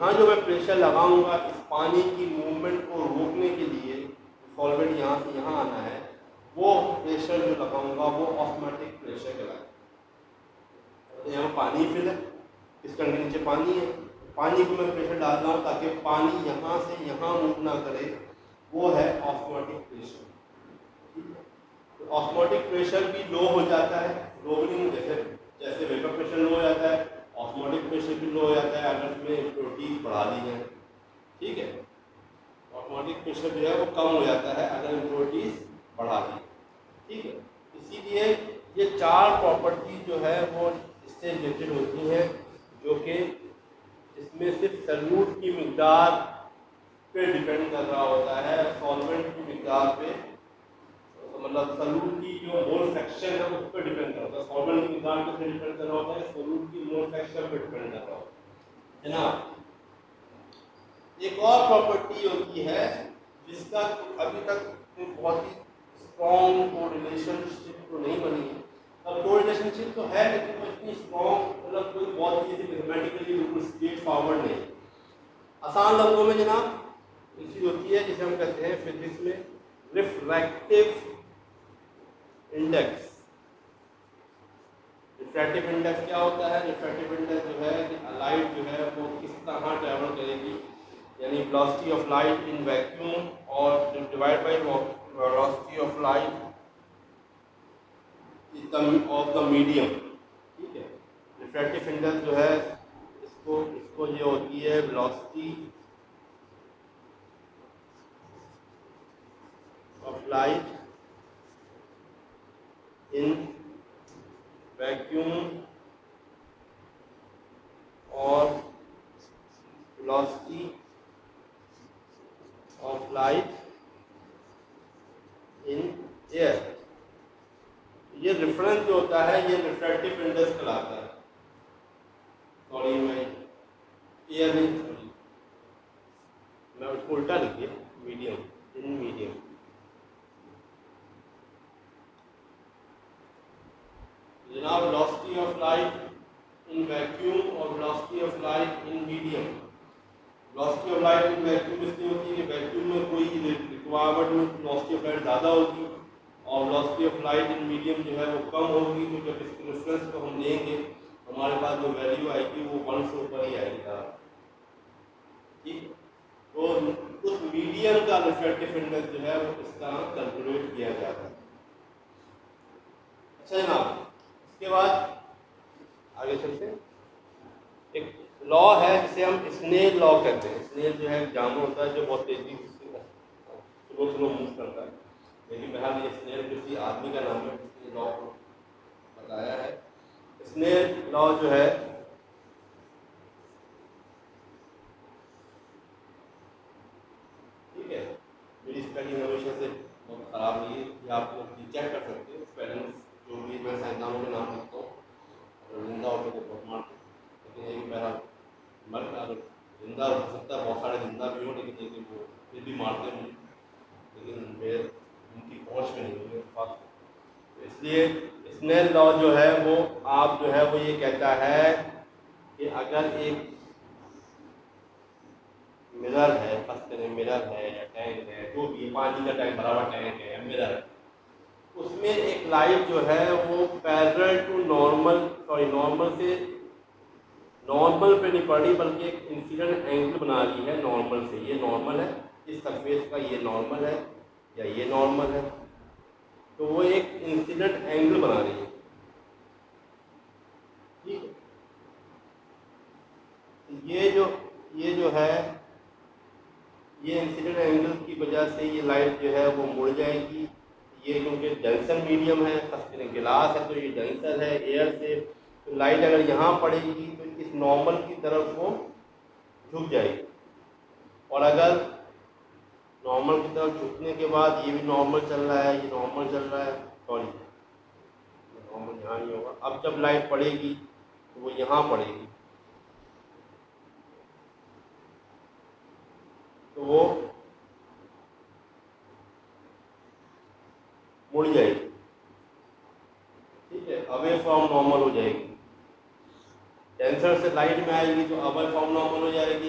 یہاں جو میں پریشر لگاؤں گا اس پانی کی موومنٹ کو روکنے کے لیے، سالوینٹ یہاں سے یہاں آنا ہے، وہ پریشر جو لگاؤں گا وہ آٹومیٹک پریشر کہلائے گا۔ یہاں پانی فل ہے، اس ٹنگ کے نیچے پانی ہے، پانی کو میں پریشر ڈالتا ہوں تاکہ پانی یہاں سے یہاں موو نہ کرے، وہ ہے آٹومیٹک پریشر۔ آسموٹک پریشر بھی لو ہو جاتا ہے، لو بھی نہیں، جیسے ویپر پریشر لو ہو جاتا ہے، آسموٹک پریشر بھی لو ہو جاتا ہے اگر اس میں امپیورٹیز بڑھا دی جائیں، ٹھیک ہے۔ آسموٹک پریشر جو ہے وہ کم ہو جاتا ہے اگر امپیورٹیز بڑھا دی، ٹھیک ہے۔ اسی لیے یہ چار پراپرٹیز جو ہے وہ اس سے ریلیٹڈ ہوتی ہیں، جو کہ اس میں صرف سلیوٹ کی مقدار پہ ڈیپینڈ کر رہا ہوتا ہے، سالوینٹ کی مقدار پہ، مطلب سولوٹ کی جو مول فریکشن ہے اس پہ ڈیپینڈ کرتا ہے، سالوینٹ کی مقدار پہ ڈیپینڈ کر رہا ہوتا ہے، سولوٹ کی مول فریکشن پہ ڈیپینڈ کر رہا ہوتا ہے نا۔ ایک اور پراپرٹی ہوتی ہے جس کا ابھی تک بہت ہی اسٹرانگ کو ریلیشن شپ تو نہیں بنی ہے، اب کو ریلیشن شپ تو ہے لیکن وہ اتنی اسٹرانگ، مطلب کوئی بہت چیزیں میتھمیٹیکلی بالکل اسٹریٹ فارورڈ نہیں۔ آسان لفظوں میں جناب ایک چیز ہوتی ہے جسے ہم کہتے ہیں فزکس میں ریفریکٹیو انڈیکس۔ ریفریکٹیو انڈیکس کیا ہوتا ہے؟ ریفریکٹیو انڈیکس جو ہے کہ لائٹ جو ہے وہ کس طرح ٹریول کرے گی، یعنی velocity of light in vacuum اور divide by velocity of light of the medium, ٹھیک ہے۔ ریفریکٹیو انڈیکس جو ہے اس کو یہ ہوتی ہے velocity of light in vacuum اور velocity of light in air۔ یہ ریفرنس جو ہوتا ہے یہ ریفریکٹیو انڈیکس کہلاتا ہے۔ سوری میں ایئر نہیں، سوری میں اس کو الٹا لکھ دیا، میڈیم، ان میڈیم۔ جناب velocity of light in vacuum اور velocity of light in medium۔ velocity of light in vacuum اس لیے ہوتی ہے کہ ویکیوم میں کوئی ریکوائرمنٹ میں velocity of light زیادہ ہوگی اور velocity of light in medium جو ہے وہ کم ہوگی، تو جب اس کے ریفرنس کو ہم لیں گے ہمارے پاس جو ویلیو آئے گی وہ 1 سے اوپر ہی آئے گی، ٹھیک۔ تو اس میڈیم کا ریفریکٹیو انڈیکس جو ہے وہ اس طرح کیلکولیٹ کیا جاتا ہے۔ اچھا جناب، اس کے بعد آگے چلتے ہیں۔ ایک لا ہے جسے ہم اسنیل لا کہتے ہیں۔ اسنیل جو ہے ایک جانور ہوتا ہے جو بہت تیزی سے سلو موو کرتا ہے، لیکن بہرحال یہ اسنیل کسی آدمی کا نام ہے جس نے لا کو بتایا ہے۔ اسنیل لا جو ہے ٹھیک ہے، میری اسپیلنگ ہمیشہ سے بہت خراب نہیں ہے، یہ آپ لوگ چیک کر سکتے ہیں اسپیلنگ جو بھی میں سائنسدانوں کے نام لکھتا ہوں، اور زندہ ہوتے تو بہت مارتے، لیکن یہ بہرحال مر اگر زندہ ہو سکتا ہے، بہت سارے زندہ بھی ہوں لیکن وہ پھر بھی مارتے ہیں، لیکن میرے ان کی پہنچ میں نہیں ہوئی اتفاق۔ اس لیے اسنیل لا جو ہے وہ آپ جو ہے وہ یہ کہتا ہے کہ اگر ایک مرر ہے، فرض کریں مرر ہے یا ٹینک ہے، جو بھی پانی کا ٹینک بھرا ہوا ٹینک ہے یا مرر ہے، اس میں ایک لائٹ جو ہے وہ parallel to normal, sorry normal سے نارمل پہ نہیں پڑ رہی بلکہ ایک انسیڈنٹ اینگل بنا لی ہے نارمل سے، یہ نارمل ہے، اس سرفیس کا یہ نارمل ہے یا یہ نارمل ہے، تو وہ ایک انسیڈنٹ اینگل بنا رہی ہے، ٹھیک ہے۔ یہ جو ہے یہ انسیڈنٹ اینگل کی وجہ سے یہ لائٹ جو ہے وہ مڑ جائے گی، یہ کیونکہ ڈینسر میڈیم ہے، خاص کریں گلاس ہے تو یہ ڈینسر ہے ایئر سے، تو لائٹ اگر یہاں پڑے گی تو اس نارمل کی طرف وہ جھک جائے گی، اور اگر نارمل کی طرف جھکنے کے بعد یہ بھی نارمل چل رہا ہے، یہ نارمل چل رہا ہے، سوری نارمل یہاں نہیں ہوگا، اب جب لائٹ پڑے گی تو وہ یہاں پڑے گی تو وہ مڑ جائے گی، ٹھیک ہے، اوے فرام نارمل ہو جائے گی، ڈینسر سے لائٹ میں آئے گی تو اوے فرام نارمل ہو جائے گی،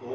2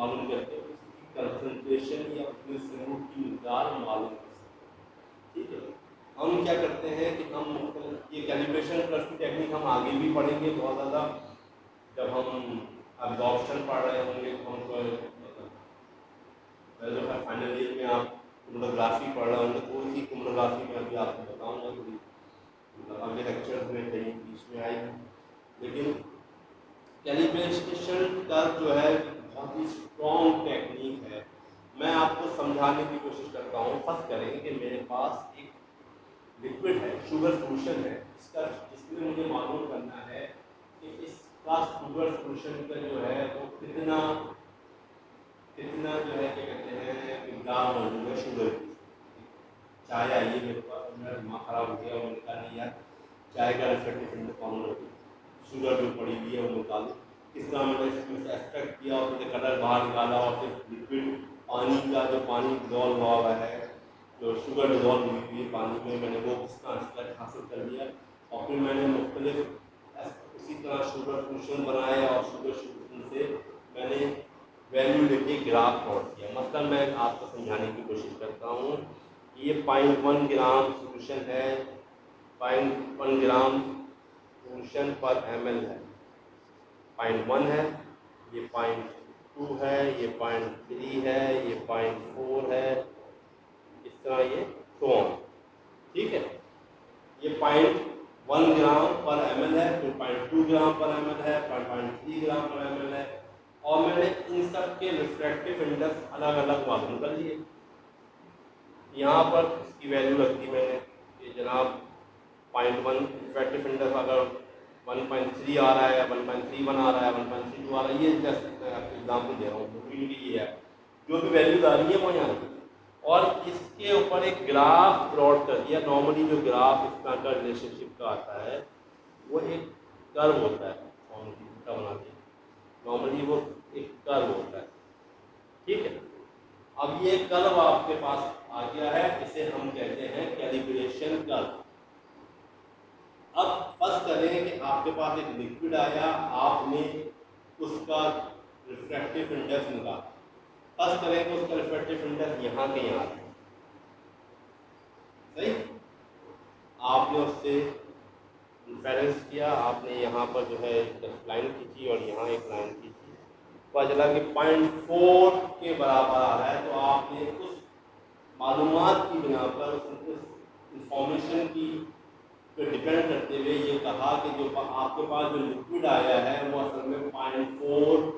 معلوم کر کے اس کی کنسنٹریشن یا اپنے سلوٹ کی مقدار معلوم کر سکتے. ٹھیک ہے. ہم کیا کرتے ہیں کہ ہم مختلف یہ کیلیبریشن پلس کی ٹیکنیک ہم آگے بھی پڑھیں گے بہت زیادہ. جب ہم ابزارپشن پڑھ رہے ہوں گے تو ہم کو جو ہے فائنل ایئر میں آپ کروماتوگرافی پڑھ رہے ہوں گے تو اسی کروماتوگرافی میں ابھی آپ کو بتاؤں گا تھوڑی اگلے لیکچر میں کہیں بیچ میں آئی. لیکن کیلیبریشن کا جو ہے بہت ہی اسٹرانگ ٹیکنیک ہے. میں آپ کو سمجھانے کی کوشش کرتا ہوں. فرض کریں کہ میرے پاس ایک لکوڈ ہے, شوگر سولوشن ہے, جس میں مجھے معلوم کرنا ہے کہ اس کا شوگر سولوشن کا جو ہے وہ کتنا جو ہے کیا کہتے ہیں مقدار موجود ہے شوگر کی. چائے آئیے میرے پاس, میرا دماغ خراب ہو گیا اور میں نے کہا نہیں یار چائے کا ریفریکٹیو انڈیکس کون رکھی, شوگر جو پڑی ہوئی ہے وہ نکالو. کس طرح میں نے اس میں سے ایکسٹریکٹ کیا اور پھر کلر باہر نکالا اور پھر لکوڈ پانی کا جو پانی ڈزالو ہوا ہوا ہے, جو شوگر ڈزالو ہوئی ہوئی ہے پانی میں نے وہ اس کا ایکسٹریکٹ حاصل کر لیا. اور پھر میں نے مختلف اسی طرح شوگر سولوشن بنائے اور شوگر سولوشن سے میں نے ویلیو لے کے گراف پلوٹ کیا. مثلاً میں آپ کو سمجھانے کی کوشش کرتا ہوں. یہ 0.1 گرام سولوشن ہے, 0.1 گرام سولوشن پر ایم ایل ہے. 0.1 ہے, یہ 0.2 ہے, یہ 0.3 ہے, یہ 0.4 ہے, اس طرح یہ سو آن. ٹھیک ہے. یہ 0.1 گرام پر ایم ایل ہے, پھر 0.2 گرام پر ایم ایل ہے, 0.3 گرام پر ایم ایل ہے. اور میں نے ان سب کے ریفریکٹیو انڈیکس الگ الگ معلوم کر لیے. یہاں پر اس کی ویلیو رکھ دی میں نے کہ جناب 0.1 ریفریکٹیو انڈیکس اگر 1.3 آ رہا ہے, 1.31 آ رہا ہے, 1.32 آ رہا ہے, یہ جیسے میں آپ کو ایگزامپل دے رہا ہوں, یہ ہے جو بھی ویلیوز آ رہی ہے وہ یہاں رکھی. اور اس کے اوپر ایک گراف پلاٹ کر دیا. نارملی جو گراف اس طرح کا ریلیشن شپ کا آتا ہے وہ ایک کرو ہوتا ہے, بنا دیا نارملی وہ ایک کرو ہوتا ہے. ٹھیک ہے. اب یہ کرو آپ کے پاس آ گیا ہے, اسے ہم کہتے ہیں کیلیبریشن کرو. اب فرض کریں کہ آپ کے پاس ایک لکوڈ آیا, آپ نے اس کا ریفریکٹیو انڈیکس نکالا. فرض کریں کہ اس کا ریفریکٹیو انڈیکس یہاں کے یہاں ہے. صحیح. آپ نے اس سے ریفرنس کیا, آپ نے یہاں پر جو ہے ایک لائن کھینچی اور یہاں ایک لائن کھینچی, پتہ چلا کہ 0.4 کے برابر آ رہا ہے. تو آپ نے اس معلومات کی بنا پر اس انفارمیشن کی پہ ڈپینڈ کرتے ہوئے یہ کہا کہ جو آپ کے پاس جو لکوڈ آیا ہے وہ اصل میں 0.4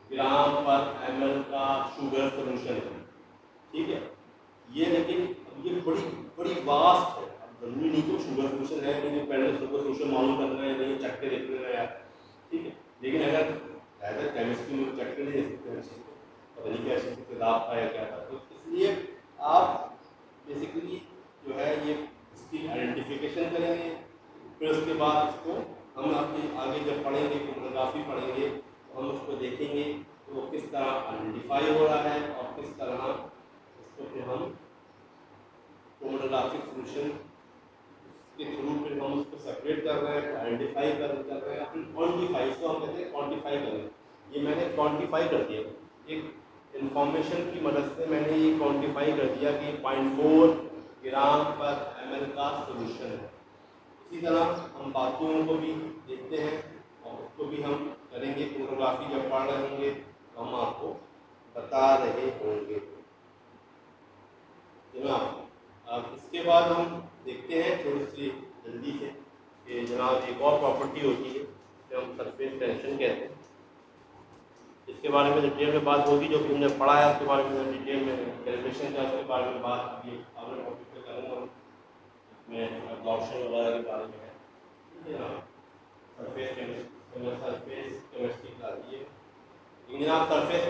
گرام پر ایم ایل کا شوگر سولوشن ہے. ٹھیک ہے. یہ لیکن یہ بڑی واسٹ ہے. اب ضروری نہیں کہ شوگر سولوشن ہے, لیکن پہلے شوگر سولوشن معلوم کرنا ہے, نہیں چک کے دیکھنا ہے. ٹھیک ہے. لیکن اگر ایز کیمسٹری میں چک کے نہیں دے سکتے ہر چیز کو, پتہ نہیں کیا چیز کتاب تھا یا کیا تھا, تو اس لیے آپ بیسیکلی جو ہے یہ اس کی آئیڈینٹیفیکیشن کریں گے. پھر اس کے بعد اس کو ہم اپنے آگے جب پڑھیں گے, کروماتوگرافی پڑھیں گے, تو ہم اس کو دیکھیں گے کہ وہ کس طرح آئیڈینٹیفائی ہو رہا ہے اور کس طرح اس کو پھر ہم کروماتوگرافک سولوشن کے تھرو پھر ہم اس کو سپریٹ کر رہے ہیں, آئیڈینٹیفائی کر رہے ہیں, پھر کوانٹیفائی, اس کو ہم کہتے ہیں کوانٹیفائی کریں. یہ میں نے کوانٹیفائی کر دیا, ایک انفارمیشن کی مدد سے میں نے یہ کوانٹیفائی کر دیا کہ 0.4 گرام پر ایم ایل کا سولوشن ہے. اسی طرح ہم باقیوں کو بھی دیکھتے ہیں اور اس کو بھی ہم کریں گے. کروماتوگرافی جب پڑھ رہے ہوں گے تو ہم آپ کو بتا رہے ہوں گے. جناب اب اس کے بعد ہم دیکھتے ہیں تھوڑی سی جلدی سے کہ جناب ایک اور پراپرٹی ہوتی ہے جو ہم سرفیس ٹینشن کہتے ہیں. اس کے بارے میں ڈیٹیل میں بات ہوگی, جو کہ ہم نے پڑھا ہے اس کے بارے میں ڈیٹیل میں کیلیبریشن کا اس کے بارے میں بات ابھی اگلے ٹاپک پہ کروں گا. میں ابزارپشن وغیرہ کے بارے میں ہے. ٹھیک ہے نا. سرفیس کیمسٹری کراتی ہے. لیکن جناب سرفیس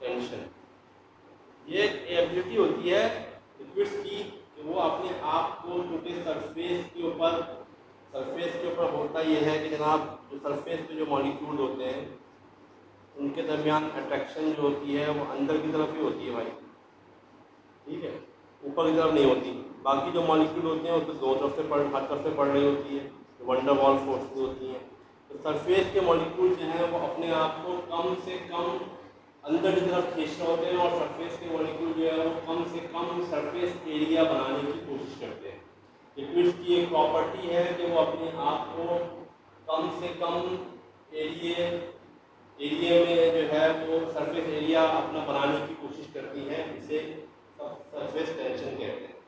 ٹینشن یہ ایک ایبلٹی ہوتی ہے لکوڈس کی کہ وہ اپنے آپ کو, کیونکہ سرفیس کے اوپر ہوتا یہ ہے کہ جناب جو سرفیس پہ جو مالیکیول ہوتے ہیں ان کے درمیان اٹریکشن جو ہوتی ہے وہ اندر کی طرف ہی ہوتی ہے بھائی. ٹھیک ہے. اوپر کی طرف نہیں ہوتی. باقی جو مالیکیول ہوتے ہیں وہ تو دو طرف سے ہر طرف سے پڑ رہی ہوتی ہے, ونڈر وال فورسز ہوتی ہیں. تو سرفیس کے مالیکول جو ہیں وہ اپنے آپ کو کم سے کم اندر کی طرف کھینچنے ہوتے ہیں، اور سرفیس کے مالیکول جو ہے وہ کم سے کم سرفیس ایریا بنانے کی کوشش کرتے ہیں۔ لکوڈس کی ایک پراپرٹی ہے کہ وہ اپنے آپ کو کم سے کم ایریا میں جو ہے وہ سرفیس ایریا اپنا بنانے کی کوشش کرتی ہے، اسے سرفیس ٹینشن کہتے ہیں۔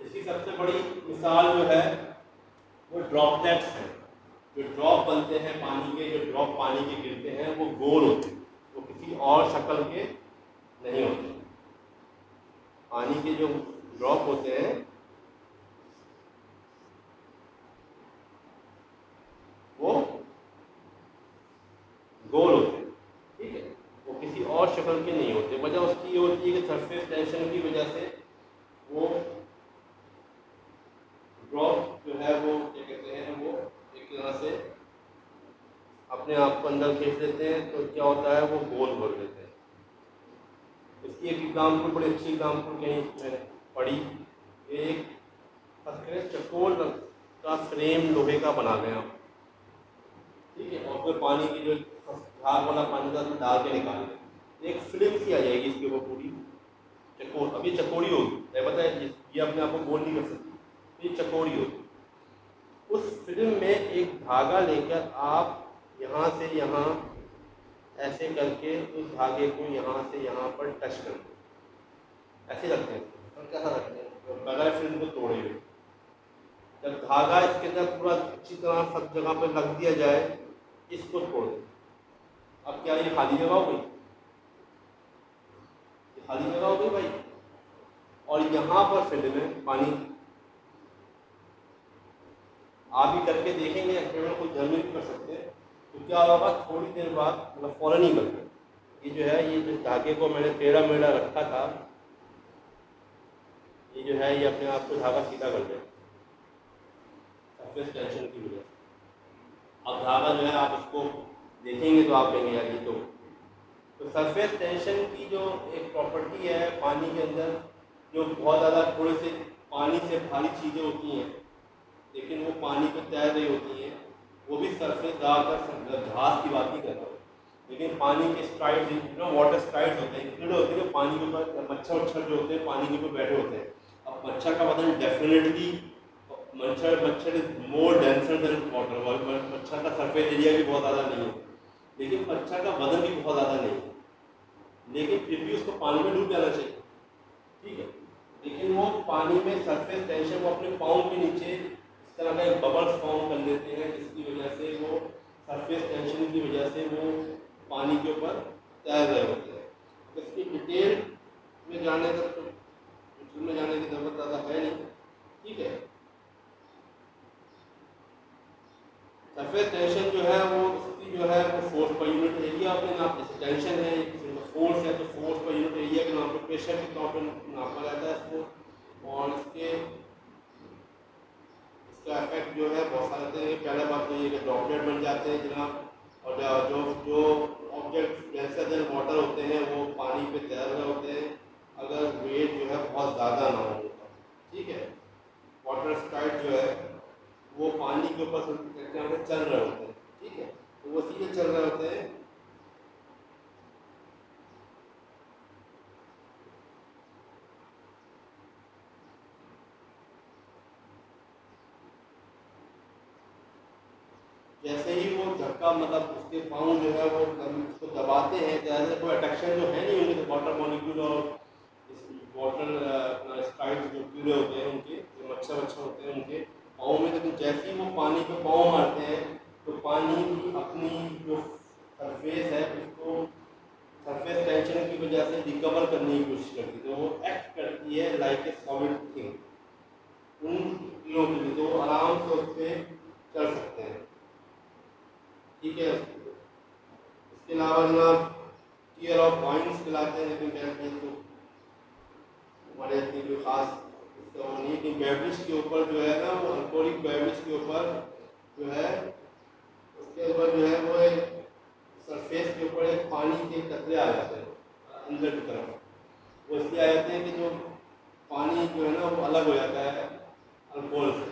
اس کی سب سے بڑی مثال جو ہے وہ ڈراپلیٹس ہیں۔ جو ڈراپ بنتے ہیں پانی کے، جو ڈراپ پانی کے گرتے ہیں، وہ گول ہوتے ہیں، وہ کسی اور شکل کے نہیں ہوتے۔ پانی کے جو ڈراپ ہوتے ہیں وہ گول ہوتے ہیں، ٹھیک ہے، وہ کسی اور شکل کے نہیں ہوتے۔ وجہ اس کی یہ ہوتی ہے کہ سرفیس ٹینشن کی وجہ سے وہ ڈراپ جو ہے وہ کیا کہتے ہیں، وہ ایک طرح سے اپنے آپ کو اندر کھینچ لیتے ہیں، تو کیا ہوتا ہے وہ گول بھر لیتے ہیں۔ اس کی ایک ایگزامپل، بڑی اچھی ایگزامپل کہیں میں نے پڑھی، ایک چکول کا فریم لوہے کا بنا لیں آپ، ٹھیک ہے، اور پھر پانی کی جو جھاگ والا پانی تھا اس میں ڈال کے نکال لیں، ایک فلم سی آ جائے گی اس کے اوپر پوری چکور۔ اب یہ چکوڑی ہوگی، پتہ ہے یہ اپنے آپ کو گول نہیں کر سکتی، یہ چکوڑی ہوگی۔ اس فلم میں ایک دھاگا لے کر آپ یہاں سے یہاں ایسے کر کے اس دھاگے کو یہاں سے یہاں پر ٹچ کر دیں، ایسے رکھتے ہیں اور کیسا رکھتے ہیں بغیر فلم کو توڑے ہوئے۔ جب دھاگا اس کے اندر پورا اچھی طرح سب جگہ پہ لگ دیا جائے، اس کو توڑ دیں۔ اب کیا یہ خالی جگہ ہو گئی؟ یہ خالی جگہ ہو گئی بھائی، اور یہاں پر فلم ہے پانی۔ آپ بھی کر کے دیکھیں گے، ایکسپیریمنٹ کوئی جلدی نہیں کر سکتے، تو کیا ہوگا تھوڑی دیر بعد، مطلب فوراً ہی کرتے یہ جو ہے، یہ جو دھاگے کو میں نے ٹیڑھا میڑھا رکھا تھا، یہ جو ہے یہ اپنے آپ کو دھاگا سیدھا کر دے سرفیس ٹینشن کی وجہ سے۔ اب دھاگا جو ہے آپ اس کو دیکھیں گے تو آپ کہیں گے یار یہ تو سرفیس ٹینشن کی جو ایک پراپرٹی ہے پانی کے اندر، جو بہت زیادہ تھوڑے سے پانی سے بھاری چیزیں ہوتی ہیں لیکن وہ پانی پہ تیر رہی ہوتی ہیں، وہ بھی سرفیس زیادہ تر جہاز کی بات نہیں کر رہا ہوں، لیکن پانی کے اسٹرائڈ واٹر اسٹرائڈ ہوتے ہیں، کیڑے ہوتے ہیں جو پانی کے اوپر، مچھر وچھر جو ہوتے ہیں پانی کے اوپر بیٹھے ہوتے ہیں۔ اب مچھر کا وزن ڈیفینیٹلی، مچھر از مور ڈینسر دین واٹر، مچھر کا سرفیس ایریا بھی بہت زیادہ نہیں ہے، لیکن مچھر کا وزن بھی بہت زیادہ نہیں ہے، لیکن پھر بھی اس کو پانی میں ڈوب جانا چاہیے، ٹھیک ہے، لیکن وہ پانی میں سرفیس ٹینشن وہ اپنے پاؤں کے نیچے اس طرح کا ایک ببلس فارم کر لیتے ہیں، جس کی وجہ سے وہ سرفیس ٹینشن کی وجہ سے وہ پانی کے اوپر تیر رہے ہوتے ہیں۔ اس کی ڈیٹیل میں جانے کی ضرورت زیادہ ہے نہیں، ٹھیک ہے۔ سرفیس ٹینشن جو ہے وہ اس کی جو ہے وہ فورس پر یونٹ ایریا اپنے نام، جیسے ٹینشن ہے کسی کا فورس ہے تو فورس پر یونٹ ایریا کے نام پہ، پریشر کے طور پہ ناپا جاتا ہے اس کو، اور اس کا افیکٹ جو ہے بہت سارے ہوتے ہیں۔ پہلا بات تو یہ کہ ڈراپلیٹ بن جاتے ہیں جناب، اور جو آبجیکٹ ڈینسر دین واٹر ہوتے ہیں وہ پانی پہ تیر رہے ہوتے ہیں، اگر ویٹ جو ہے بہت زیادہ نہ ہو، ٹھیک ہے۔ واٹر اسٹرائڈ جو ہے وہ پانی کے اوپر چل رہے ہوتے ہیں، ٹھیک ہے، تو وہ سیدھے چل رہے ہوتے ہیں۔ جیسے ہی وہ دھکا، مطلب اس کے پاؤں جو ہے وہ اس کو دباتے ہیں، جیسے کوئی اٹریکشن جو ہے نہیں ان کے واٹر مالیکول اور واٹر اسٹرائڈ جو کیڑے ہوتے ہیں ان کے، جو مچھر وچھر ہوتے ہیں ان کے پاؤں میں، لیکن جیسے ہی وہ پانی پہ پاؤں مارتے ہیں تو پانی کی اپنی جو سرفیس ہے اس کو سرفیس ٹینشن کی وجہ سے ریکور کرنے کی کوشش کرتی ہے، تو وہ ایکٹ کرتی ہے like a solid thing in کیڑوں کے لیے، تو وہ آرام سے اس پہ چل سکتے ہیں، ٹھیک ہے۔ اس کے علاوہ جناب ٹیئر آف پوائنٹس کھلاتے ہیں، لیکن کہتے ہیں تو ہمارے اتنی کوئی خاص اس کا وہ نہیں، کہ بیوریج کے اوپر جو ہے نا، وہ الکوہلک بیوریج کے اوپر جو ہے، اس کے اوپر جو ہے وہ ایک سرفیس کے اوپر ایک پانی کے قطرے آ جاتے ہیں اندر کی طرف، وہ اس لیے آ جاتے ہیں کہ جو پانی جو ہے نا وہ الگ ہو جاتا ہے الکوہل سے۔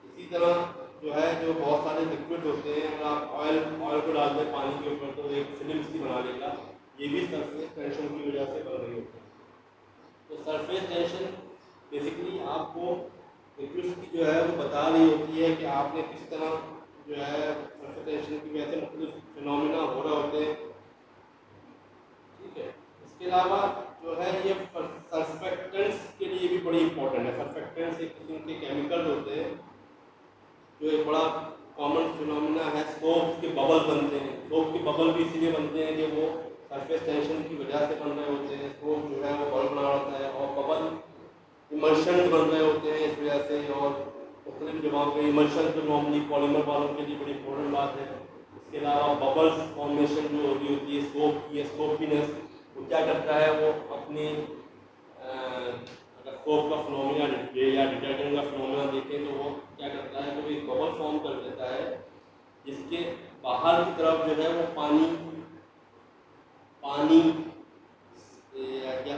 اسی طرح جو ہے جو بہت سارے لکوڈ ہوتے ہیں، اگر آپ آئل کو ڈال دیں پانی کے اوپر تو ایک فلم سی بنا لے گا، یہ بھی سرفیس ٹینشن کی وجہ سے بن رہی ہوتی ہے۔ تو سرفیس ٹینشن بیسیکلی آپ کو لکوڈس کی جو ہے وہ بتا رہی ہوتی ہے کہ آپ نے کس طرح جو ہے سرفیس ٹینشن کی وجہ سے مختلف فنومینا ہو رہے ہوتے ہیں، ٹھیک ہے۔ اس کے علاوہ جو ہے یہ سرفیکٹنٹس کے لیے بھی بڑی امپورٹنٹ ہے۔ سرفیکٹنٹس ایک قسم کے کیمیکل ہوتے ہیں جو ایک بڑا کامن فنومینا ہے، سوپ کے ببل بنتے ہیں۔ سوپ کے ببل بھی اسی لیے بنتے ہیں کہ وہ سرفیس ٹینشن کی وجہ سے بن رہے ہوتے ہیں، سوپ جو ہے وہ ببل بنا ہوتا ہے، اور ببل ایملشن بن رہے ہوتے ہیں اس وجہ سے، اور مختلف جگہوں پہ ایملشن تو نارملی پالیمر والوں کے لیے بڑی امپورٹنٹ بات ہے۔ اس کے علاوہ ببلس فارمیشن جو ہو رہی ہوتی ہے سوپ کی، سوپینس، وہ کیا کرتا ہے، وہ اپنی اگر سوپ کا فنومینا یا ڈٹرجنٹ کا فنومینا دیکھیں تو وہ کیا کرتا ہے، وہ ایک ببل فارم کر دیتا ہے جس کے باہر کی طرف جو ہے وہ پانی یا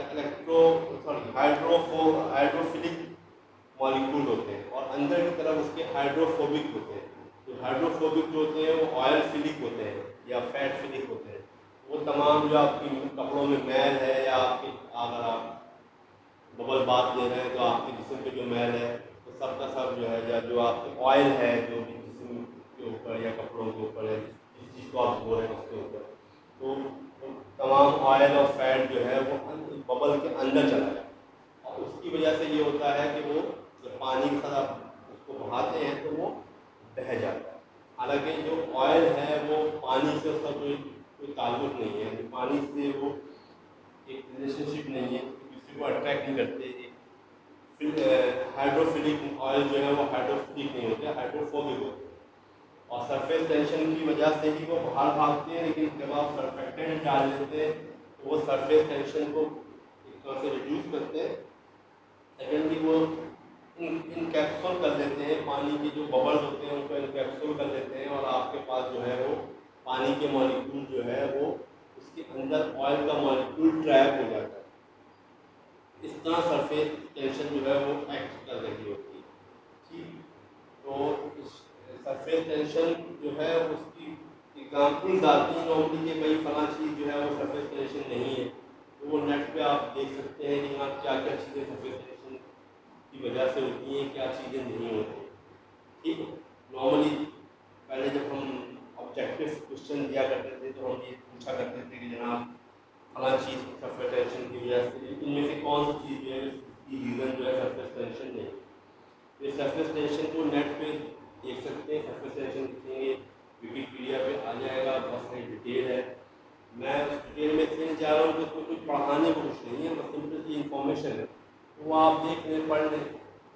ہائیڈروفیلک مالیکول ہوتے ہیں، اور اندر کی طرف اس کے ہائیڈروفوبک ہوتے ہیں۔ جو ہائیڈروفوبک جو ہوتے ہیں وہ آئل فلک ہوتے ہیں یا فیٹ فلک ہوتے ہیں۔ وہ تمام جو آپ کی کپڑوں میں میل ہے، یا آپ کی اگر آپ ببل بات لے رہے ہیں تو آپ کے جسم پہ جو میل ہے وہ سب کا سب جو ہے، یا جو آپ کے آئل ہے جو بھی جسم کے اوپر یا کپڑوں کے اوپر ہے، جس چیز کو آپ دھو رہے ہیں اس کے اوپر، تو تمام آئل اور فیٹ جو ہے وہ ببل کے اندر چلا جائے، اور اس کی وجہ سے یہ ہوتا ہے کہ وہ جب پانی کے ساتھ آپ اس کو بہاتے ہیں تو وہ بہہ جاتا ہے۔ حالانکہ جو آئل ہے وہ پانی سے اس کا کوئی تعلق نہیں ہے، پانی سے وہ ایک ریلیشن شپ نہیں ہے، کسی کو اٹریکٹ نہیں کرتے۔ ہائیڈروفیلک آئل جو ہے وہ ہائیڈروفیلک نہیں ہوتے، ہائیڈروفوبک ہوتے ہیں، اور سرفیس ٹینشن کی وجہ سے ہی وہ باہر بھاگتے ہیں۔ لیکن جب آپ سرفیکٹنٹ ڈال دیتے ہیں تو وہ سرفیس ٹینشن کو ایک طرح سے ریڈیوس کرتے ہیں۔ سیکنڈلی وہ انکیپسول کر دیتے ہیں، پانی کے جو ببلز ہوتے ہیں ان کو انکیپسول کر دیتے ہیں، اور آپ کے پاس جو ہے وہ پانی کے مالیکول جو ہے وہ اس کے اندر آئل کا مالیکول ٹریپ ہو جاتا ہے۔ اس طرح سرفیس ٹینشن جو ہے وہ ایکٹ کر رہی ہوتی ہے، ٹھیک۔ تو سرفیس ٹینشن جو ہے اس کی ایگزامپلز آتی ہیں نارملی کہ بھائی فلاں چیز جو ہے وہ سرفیس ٹینشن نہیں ہے، تو وہ نیٹ پہ آپ دیکھ سکتے ہیں کہ آپ کیا کیا چیزیں سرفیس ٹینشن کی وجہ سے ہوتی ہیں، کیا چیزیں نہیں ہوتی، ٹھیک ہے۔ نارملی پہلے جب ہم آبجیکٹیو کوشچن دیا کرتے تھے تو ہم یہ پوچھا کرتے تھے کہ جناب فلاں چیز سرفیس ٹینشن کی وجہ سے، ان میں سے کون سی چیز جو ہے کی ریزن جو ہے سرفیس ٹینشن نہیں۔ یہ سرفیس ٹینشن کو نیٹ پہ دیکھ سکتے ہیں، سرفیس ٹینشن لکھیں گے وکیپیڈیا پہ آ جائے گا، بہت ساری ڈیٹیل ہے۔ میں اس ڈیٹیل میں اس لیے جا رہا ہوں کہ اس میں کچھ پڑھانے کو کچھ نہیں ہے، بس سمپل سی انفارمیشن ہے، وہ آپ دیکھ لیں، پڑھ لیں،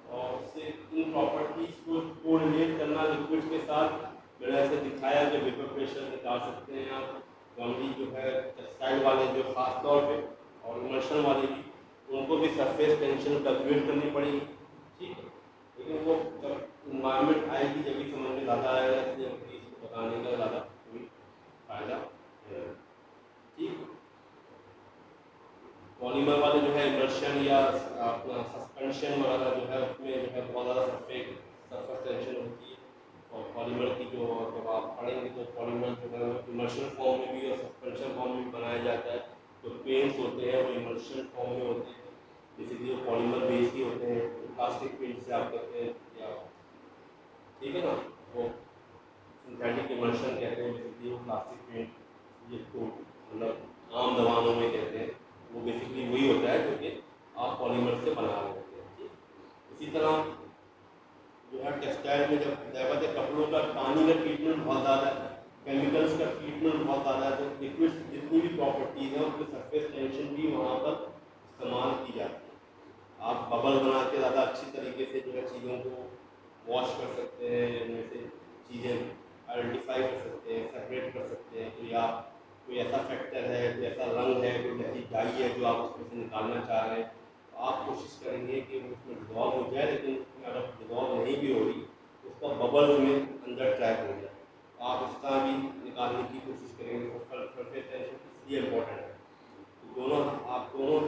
اور اس سے ان پراپرٹیز کو ریلیٹ کرنا لکوڈ کے ساتھ میں نے ایسے دکھایا کہ ویپر پریشر نکال سکتے ہیں آپ۔ نارملی جو ہے ٹیکسٹائل والے جو خاص طور پہ اور امرشن والے بھی، ان کو بھی سرفیس ٹینشن کیلکولیٹ کرنی پڑے گی، ٹھیک ہے۔ لیکن وہ جب انوائرمنٹ آئے گی جبھی سمجھ میں زیادہ آئے گا، اس لیے اس کو بتانے کا زیادہ کوئی فائدہ ہے، ٹھیک۔ پالیمر والے جو ہے امرشن یا اپنا سسپینشن وغیرہ جو ہے اس میں جو ہے بہت زیادہ سرفیس ٹینشن ہوتی ہے، اور پالیمر کی جو جب آپ پڑھیں گے تو پالیمر جو ہے وہ امرشن فارم میں بھی اور سسپینشن فارم میں بھی بنایا جاتا ہے۔ جو پینٹس ہوتے ہیں وہ امرشن فارم میں ہوتے ہیں، جیسے کہ وہ پالیمر بیس ہی ہوتے ہیں، پلاسٹک پینٹ سے آپ کرتے ہیں، یا ٹھیک ہے نا، وہ سنتھیٹک امرشن کہتے ہیں، بیسکلی وہ پلاسٹک پینٹ جس کو مطلب عام زبانوں میں کہتے ہیں، وہ بیسکلی وہی ہوتا ہے جو کہ آپ پالیمر سے بنا رہے ہوتے ہیں، ٹھیک۔ اسی طرح جو ہے ٹیکسٹائل میں جب ضرورت ہے کپڑوں کا پانی کا ٹریٹمنٹ بہت زیادہ ہے، کیمیکلس کا ٹریٹمنٹ بہت زیادہ ہے، تو لکوڈس جتنی بھی پراپرٹیز ہیں ان کی سرفیس ٹینشن بھی وہاں پر استعمال کی جاتی ہے۔ آپ ببل بنا کے زیادہ اچھی طریقے سے جو ہے چیزوں کو واش کر سکتے ہیں، ان میں سے چیزیں آئیڈینٹیفائی کر سکتے ہیں، سیپریٹ کر سکتے ہیں، کوئی ایسا فیکٹر ہے، کوئی ایسا رنگ ہے، کوئی ایسی ڈائی ہے جو آپ اس میں سے نکالنا چاہ رہے ہیں، تو آپ کوشش کریں گے کہ وہ اس میں ڈیزالو ہو جائے، لیکن اس میں اگر ڈیزالو نہیں بھی ہو رہی تو اس کا ببل میں اندر ٹریپ ہو جائے، آپ اس کا بھی نکالنے کی کوشش کریں گے۔ سرفیس ٹینشن اس لیے امپورٹنٹ ہے، دونوں آپ دونوں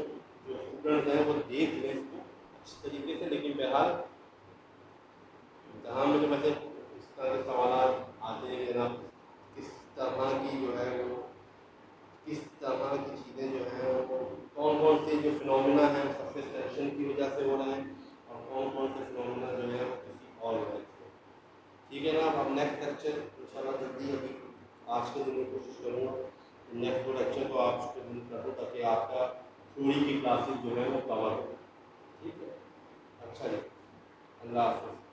جو اسٹوڈنٹس ہیں وہ دیکھ لیں اس کو اچھی طریقے سے، لیکن بہرحال امتحان میں جب ایسے اس طرح کے سوالات آتے ہیں جناب، کس طرح کی جو ہے وہ کس طرح کی چیزیں جو ہیں وہ کون کون سے جو فنومینا ہیں سرفیس ٹینشن کی وجہ سے ہو رہے ہیں اور کون کون سے فنومینا جو ہے وہ کسی اور وجہ سے۔ ٹھیک ہے نا، اب نیکسٹ لیکچر انشاءاللہ جلدی ابھی آج کے دن میں کوشش کروں گا نیکسٹ دو لیکچر کو آپ کے دن کر دوں تاکہ آپ کا تھیوری کی کلاسز جو ہے وہ کور ہو۔ ٹھیک ہے، اچھا جی، اللہ حافظ۔